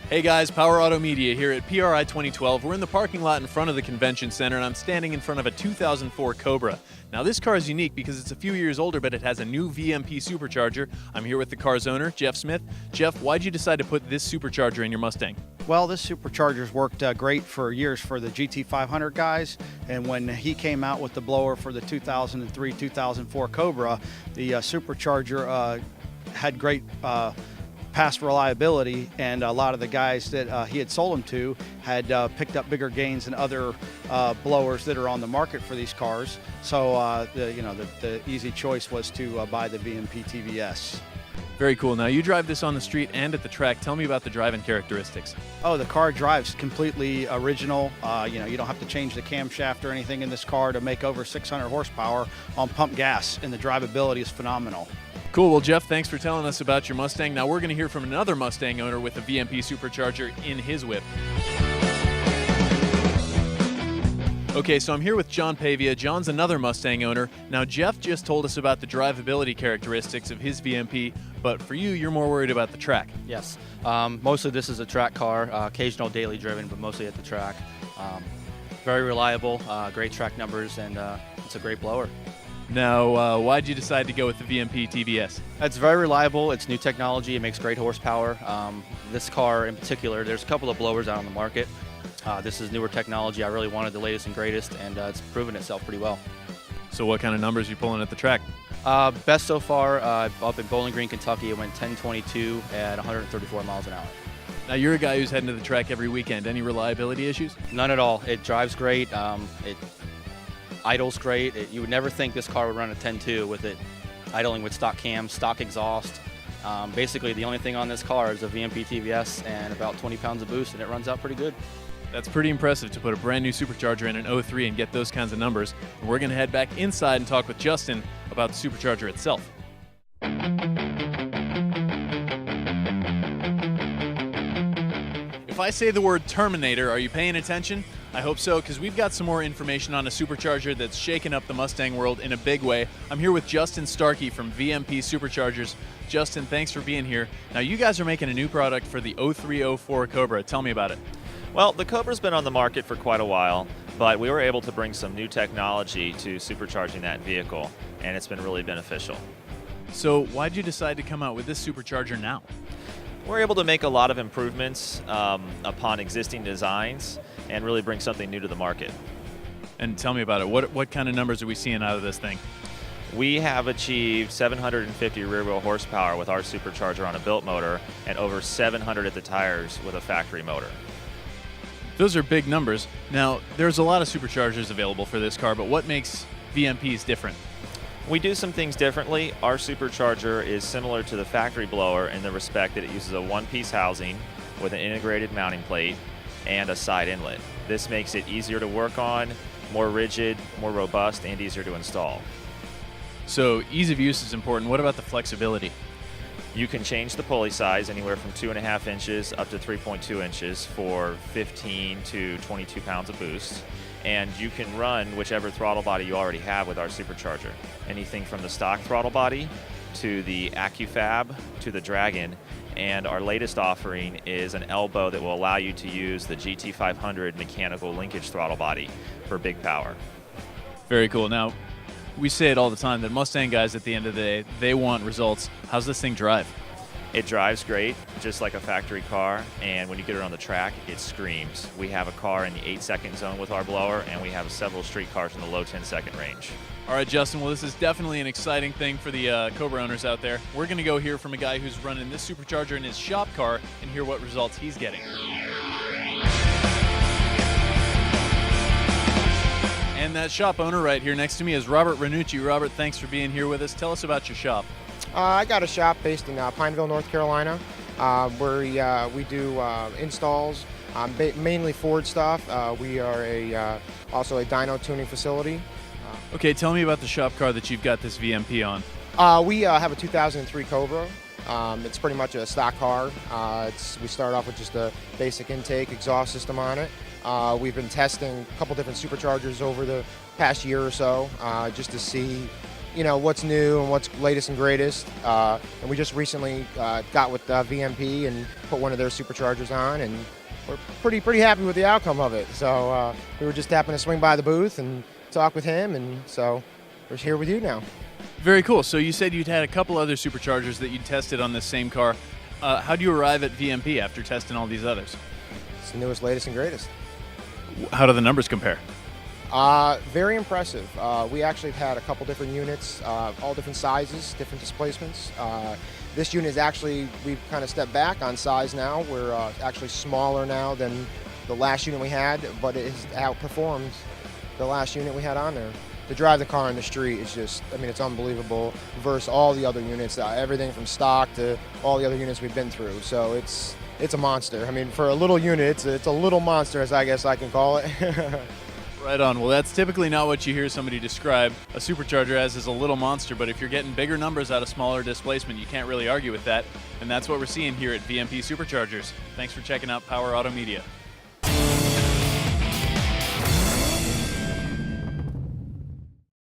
Hey guys, Power Automedia here at PRI 2012. We're in the parking lot in front of the convention center and I'm standing in front of a 2004 Cobra. Now this car is unique because it's a few years older, but it has a new VMP Supercharger. I'm here with the car's owner, Jeff Smith. Jeff, why'd you decide to put this Supercharger in your Mustang? Well, this Supercharger's worked great for years for the GT500 guys, and when he came out with the blower for the 2003-2004 Cobra, the Supercharger had great past reliability, and a lot of the guys that he had sold them to had picked up bigger gains than other blowers that are on the market for these cars. So the easy choice was to buy the VMP TVS. Very cool. Now you drive this on the street and at the track. Tell me about the driving characteristics. Oh, the car drives completely original. You don't have to change the camshaft or anything in this car to make over 600 horsepower on pump gas, and the drivability is phenomenal. Cool. Well, Jeff, thanks for telling us about your Mustang. Now we're going to hear from another Mustang owner with a VMP Supercharger in his whip. Okay, so I'm here with John Pavia. John's another Mustang owner. Now, Jeff just told us about the drivability characteristics of his VMP, but for you, you're more worried about the track. Yes. Mostly this is a track car, occasional daily driven, but mostly at the track. Very reliable, great track numbers, and it's a great blower. Now, why'd you decide to go with the VMP TVS? It's very reliable. It's new technology. It makes great horsepower. This car in particular, there's a couple of blowers out on the market. This is newer technology. I really wanted the latest and greatest, and it's proven itself pretty well. So what kind of numbers are you pulling at the track? Best so far, up in Bowling Green, Kentucky, it went 1022 at 134 miles an hour. Now, you're a guy who's heading to the track every weekend. Any reliability issues? None at all. It drives great. It idles great. You would never think this car would run a 10.2 with it idling with stock cams, stock exhaust. Basically, the only thing on this car is a VMP TVS and about 20 pounds of boost, and it runs out pretty good. That's pretty impressive to put a brand new Supercharger in an 03 and get those kinds of numbers. And we're going to head back inside and talk with Justin about the Supercharger itself. If I say the word Terminator, are you paying attention? I hope so, because we've got some more information on a Supercharger that's shaken up the Mustang world in a big way. I'm here with Justin Starkey from VMP Superchargers. Justin, thanks for being here. Now, you guys are making a new product for the 03-04 Cobra. Tell me about it. Well, the Cobra's been on the market for quite a while, but we were able to bring some new technology to supercharging that vehicle, and it's been really beneficial. So why'd you decide to come out with this Supercharger now? We're able to make a lot of improvements upon existing designs and really bring something new to the market. And tell me about it. What kind of numbers are we seeing out of this thing? We have achieved 750 rear-wheel horsepower with our Supercharger on a built motor and over 700 at the tires with a factory motor. Those are big numbers. Now, there's a lot of Superchargers available for this car, but what makes VMPs different? We do some things differently. Our Supercharger is similar to the factory blower in the respect that it uses a one-piece housing with an integrated mounting plate and a side inlet. This makes it easier to work on, more rigid, more robust, and easier to install. So ease of use is important. What about the flexibility? You can change the pulley size anywhere from 2.5 inches up to 3.2 inches for 15 to 22 pounds of boost. And you can run whichever throttle body you already have with our Supercharger. Anything from the stock throttle body to the AccuFab to the Dragon. And our latest offering is an elbow that will allow you to use the GT500 mechanical linkage throttle body for big power. Very cool. Now, we say it all the time that Mustang guys, at the end of the day, they want results. How's this thing drive? It drives great, just like a factory car, and when you get it on the track, it screams. We have a car in the 8-second zone with our blower, and we have several street cars in the low 10-second range. All right, Justin, well, this is definitely an exciting thing for the Cobra owners out there. We're going to go hear from a guy who's running this Supercharger in his shop car and hear what results he's getting. And that shop owner right here next to me is Robert Ranucci. Robert, thanks for being here with us. Tell us about your shop. I got a shop based in Pineville, North Carolina, where we do installs, mainly Ford stuff. We are also a dyno tuning facility. Okay, tell me about the shop car that you've got this VMP on. We have a 2003 Cobra. It's pretty much a stock car. We start off with just a basic intake exhaust system on it. We've been testing a couple different Superchargers over the past year or so just to see what's new and what's latest and greatest. And we just recently got with VMP and put one of their superchargers on, and we're pretty happy with the outcome of it. So we were just happening to swing by the booth and talk with him, and so we're here with you now. Very cool. So you said you'd had a couple other superchargers that you'd tested on this same car. How do you arrive at VMP after testing all these others? It's the newest, latest, and greatest. How do the numbers compare? Very impressive. We actually had a couple different units, all different sizes, different displacements. This unit is actually, we've kind of stepped back on size now. We're actually smaller now than the last unit we had, but it has outperformed the last unit we had on there. To drive the car in the street is just, it's unbelievable versus all the other units, everything from stock to all the other units we've been through. So it's a monster. For a little unit, it's a little monster, as I guess I can call it. Right on. Well, that's typically not what you hear somebody describe a supercharger as a little monster, but if you're getting bigger numbers out of smaller displacement, you can't really argue with that. And that's what we're seeing here at VMP Superchargers. Thanks for checking out Power Automedia.